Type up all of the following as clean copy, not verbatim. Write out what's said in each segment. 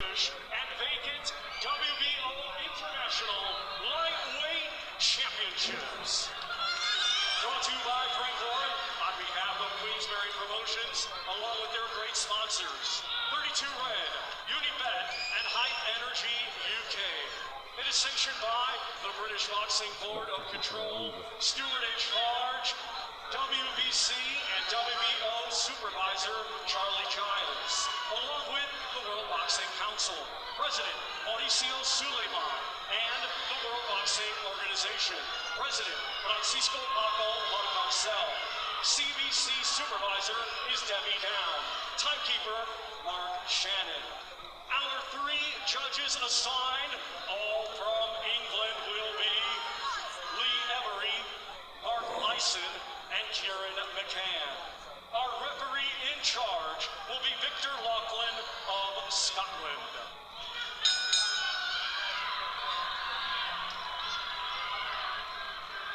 and vacant WBO International Lightweight Championships. Brought to you by Frank Warren on behalf of Queensberry Promotions, along with their great sponsors, 32 Red, Unibet, and Hype Energy UK. It is sanctioned by the British Boxing Board of Control, Steward in Charge, WBC and WBO Supervisor Charlie Giles, along with the World Boxing Council, President Mauricio Suleiman, and the World Boxing Organization, President Francisco Paco Marcel. CBC Supervisor is Debbie Down. Timekeeper, Mark Shannon. Our three judges assigned, all from England, will be Lee Emery, Mark Lyson, and Kieran McCann. Our referee in charge will be Victor Laughlin of Scotland.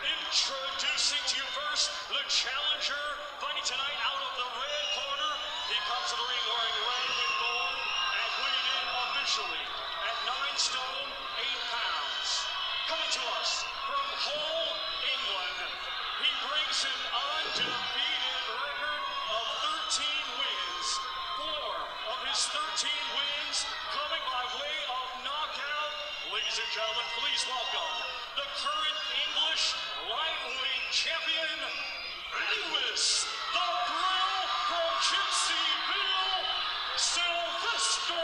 Introducing to you first, the challenger, fighting tonight out of the red corner. He comes to the ring wearing red with gold and weighed in officially at 9 stone, 8 pounds. Coming to us from Hull, England, he brings an undefeated record of 13 wins. 4 of his 13 wins coming by way of knockout. Ladies and gentlemen, please welcome the current English lightweight champion, Lewis the Thrill from Gypsyville, Sylvester.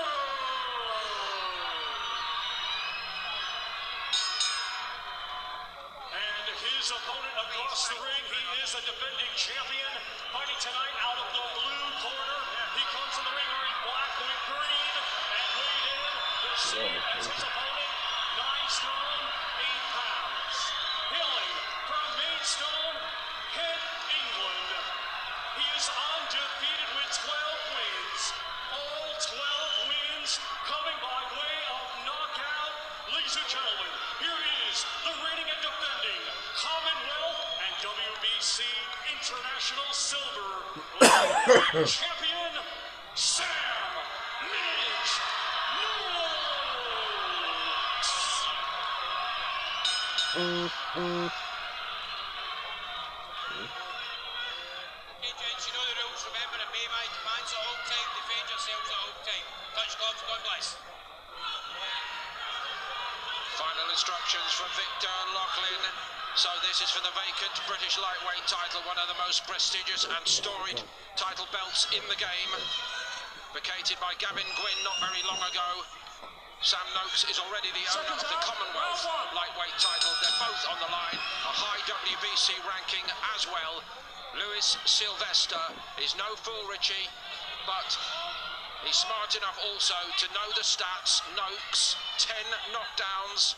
And his opponent across the ring, he is a defending champion, fighting tonight out of the blue corner. He comes to the ring wearing black with green and weighed in the same as his opponent, 9 stone, 8 pounds. Hailing from Maidstone, Kent, England, he is undefeated with 12 wins. All 12 wins coming by way of knockout. Ladies and gentlemen, here is the reigning and defending Commonwealth and WBC International Silver champion, Sam Midge Noakes. Gents, you know the rules. Remember it, May my commands at all time. Defend yourselves at all time. Touch gloves, God bless. Final instructions from Victor Laughlin. So this is for the vacant British lightweight title, one of the most prestigious and storied title belts in the game. Vacated by Gavin Gwynn not very long ago. Sam Noakes is already the owner of the Commonwealth lightweight title. They're both on the line. A high WBC ranking as well. Lewis Sylvester is no fool, Richie, but he's smart enough also to know the stats. Noakes, 10 knockdowns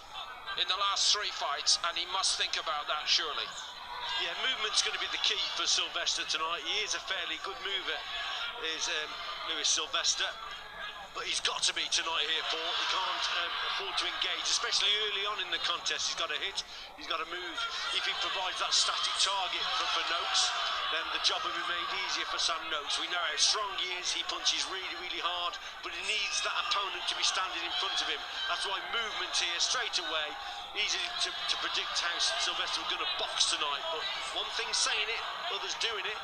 in the last 3 fights, and he must think about that, surely. Yeah, movement's going to be the key for Sylvester tonight. He is a fairly good mover, is Lewis Sylvester. But he's got to be tonight here, Paul. He can't afford to engage, especially early on in the contest. He's got to hit, he's got to move. If he provides that static target for Noakes, then the job will be made easier for Sam Noakes. We know how strong he is. He punches really, really hard, but he needs that opponent to be standing in front of him. That's why movement here, straight away, easy to predict how Sylvester was going to box tonight. But one thing's saying it, others doing it.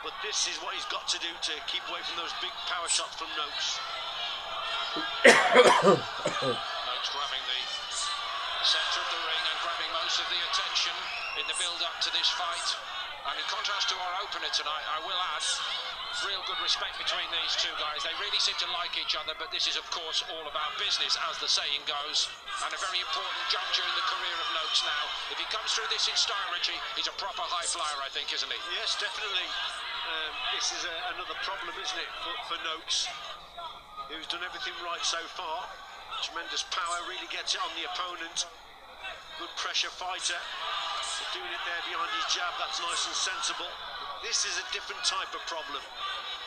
But this is what he's got to do to keep away from those big power shots from Noakes. Noakes grabbing the centre of the ring and grabbing most of the attention in the build-up to this fight. And in contrast to our opener tonight, I will add, real good respect between these two guys. They really seem to like each other, but this is, of course, all about business, as the saying goes. And a very important juncture in the career of Noakes now. If he comes through this in style, Richie, he's a proper high flyer, I think, isn't he? Yes, definitely. This is another problem, isn't it, for Noakes, who's done everything right so far. Tremendous power, really gets it on the opponent. Good pressure fighter. Doing it there behind his jab, that's nice and sensible. This is a different type of problem.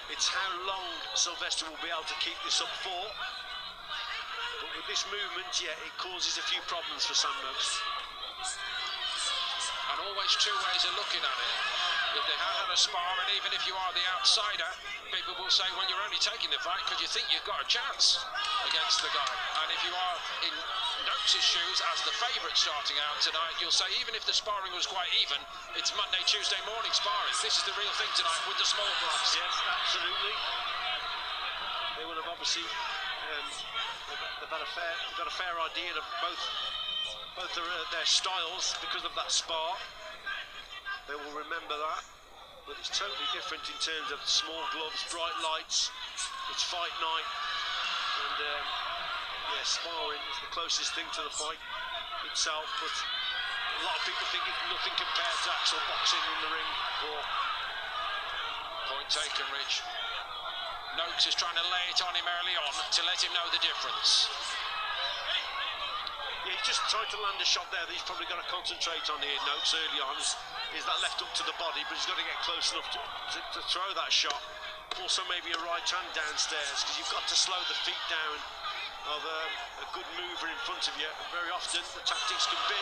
It's how long Sylvester will be able to keep this up for. But with this movement, yeah, it causes a few problems for Sam Noakes. And always two ways of looking at it. If they have had a spar, and even if you are the outsider, people will say, well, you're only taking the fight because you think you've got a chance against the guy. And if you are in Noakes' shoes as the favourite starting out tonight, you'll say even if the sparring was quite even, it's Monday, Tuesday morning sparring. This is the real thing tonight with the small gloves. Yes, absolutely. They will have obviously they've got a fair idea of both their styles because of that spar. They will remember that. But it's totally different in terms of small gloves, bright lights. It's fight night, and yeah, sparring is the closest thing to the fight itself. But a lot of people think it's nothing compared to actual boxing in the ring. Or point taken, Rich. Noakes is trying to lay it on him early on to let him know the difference. Yeah, he's just tried to land a shot there that he's probably got to concentrate on here, Noakes, early on. Is that left up to the body, but he's got to get close enough to throw that shot. Also maybe a right hand downstairs, because you've got to slow the feet down of a good mover in front of you. Very often the tactics can be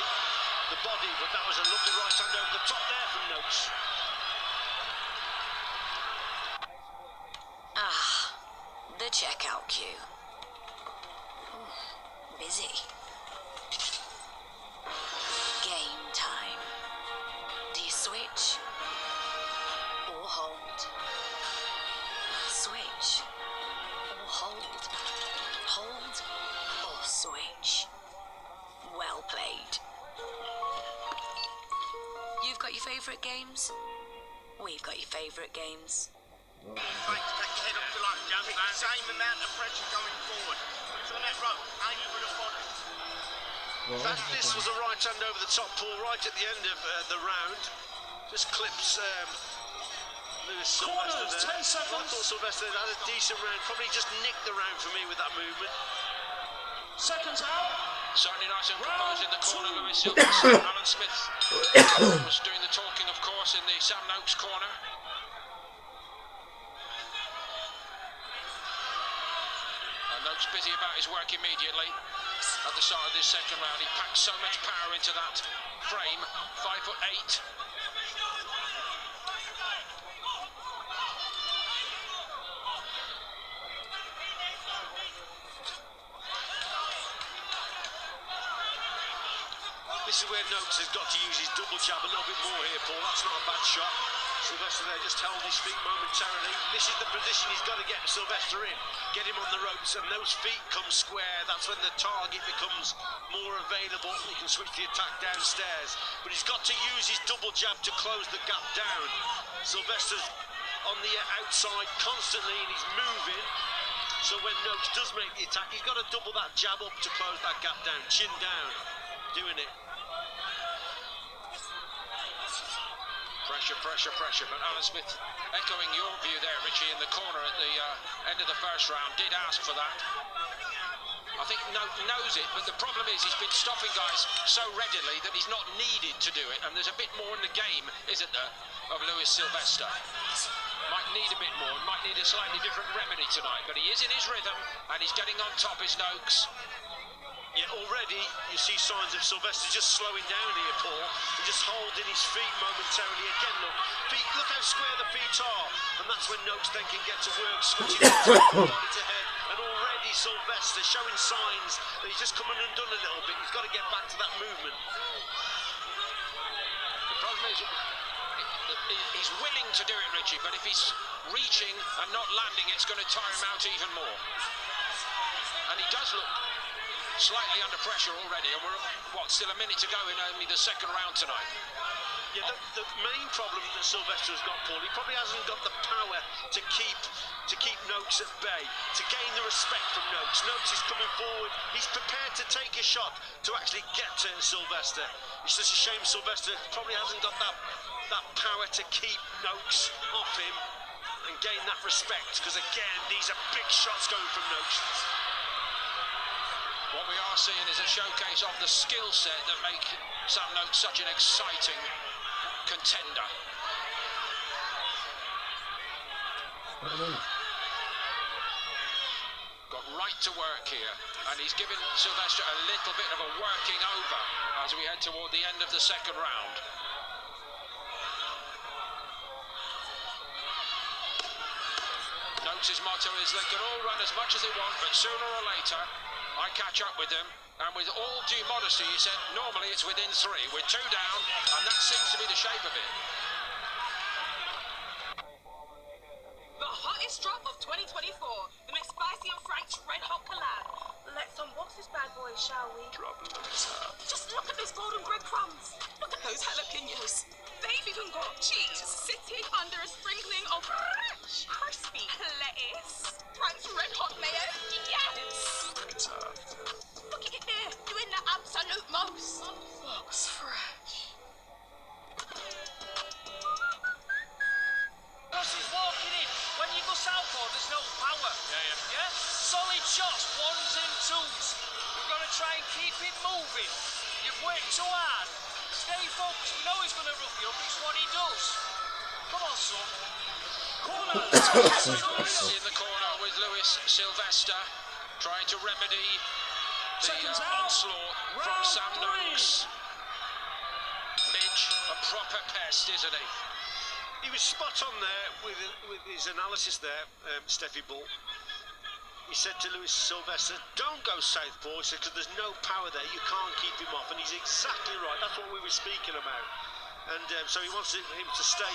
the body, but that was a lovely right hand over the top there from Noakes. Ah, the checkout queue. Busy. Game time. Do you switch or hold? Switch or hold? Hold or switch? Well played. You've got your favourite games? We've got your favourite games. Fight to take your head up to like jump, same amount of pressure going forward. Who's on that rope? Aim for the body. This was a right hand over the top, Paul, right at the end of the round. Just clips Lewis Sylvester there. 10 seconds. I thought Sylvester had a decent round, probably just nicked the round for me with that movement. Seconds out. Certainly nice and composed in the corner, Lewis Sylvester. Alan Smith was doing the talking, of course, in the Sam Noakes corner. And Noakes busy about his work immediately. At the start of this second round, he packed so much power into that frame. 5'8". This is where Noakes has got to use his double jab a little bit more here, Paul. That's not a bad shot. Sylvester there just held his feet momentarily. This is the position he's got to get Sylvester in. Get him on the ropes, and those feet come square. That's when the target becomes more available. He can switch the attack downstairs. But he's got to use his double jab to close the gap down. Sylvester's on the outside constantly, and he's moving. So when Noakes does make the attack, he's got to double that jab up to close that gap down. Chin down. Doing it. Pressure, but Alan Smith, echoing your view there, Richie, in the corner at the end of the first round, did ask for that. I think knows it, but the problem is he's been stopping guys so readily that he's not needed to do it, and there's a bit more in the game, isn't there, of Lewis Sylvester. Might need a bit more, might need a slightly different remedy tonight, but he is in his rhythm, and he's getting on top, is Noakes. Yeah, already you see signs of Sylvester just slowing down here, Paul, and just holding his feet momentarily. Again, look how square the feet are, and that's when Noakes then can get to work, switching from body to head. And already Sylvester showing signs that he's just coming undone a little bit. He's got to get back to that movement. The problem is he's willing to do it, Richie, but if he's reaching and not landing, it's going to tire him out even more. And he does look slightly under pressure already, and we're still a minute to go in only the second round tonight. Yeah, the main problem that Sylvester has got, Paul, he probably hasn't got the power to keep Noakes at bay, to gain the respect from Noakes. Noakes is coming forward, he's prepared to take a shot to actually get to Sylvester. It's just a shame Sylvester probably hasn't got that power to keep Noakes off him and gain that respect, because again, these are big shots going from Noakes. What we are seeing is a showcase of the skill set that make Sam Noakes such an exciting contender. Got right to work here, and he's given Sylvester a little bit of a working over as we head toward the end of the second round. Noakes' motto is they can all run as much as they want, but sooner or later I catch up with them. And with all due modesty, he said, normally it's within 3. We're 2 down, and that seems to be the shape of it. The hottest drop of 2024, the McSpicy and Frank's Red Hot collab. Let's unbox this bad boy, shall we? Just look at those golden breadcrumbs. Look at those jalapenos. They've even got cheese sitting under a sprinkling of fresh, crispy lettuce. Frank's Red Hot mayo. Yes! Look at it there, doing the absolute most. Box fresh. Plus he's walking in. When you go southbound, there's no power. Yeah? Solid shots, 1s and 2s. We've got to try and keep it moving. You've worked too hard. Stay focused. We know he's going to rough you up. It's what he does. Come on, son. In the corner with Lewis Sylvester, trying to remedy the onslaught from Sam Noakes. Midge, a proper pest, isn't he? He was spot on there with his analysis there, Steffi Bull. He said to Lewis Sylvester, don't go southpaw, he said, because there's no power there, you can't keep him off. And he's exactly right, that's what we were speaking about. And so he wants him to stay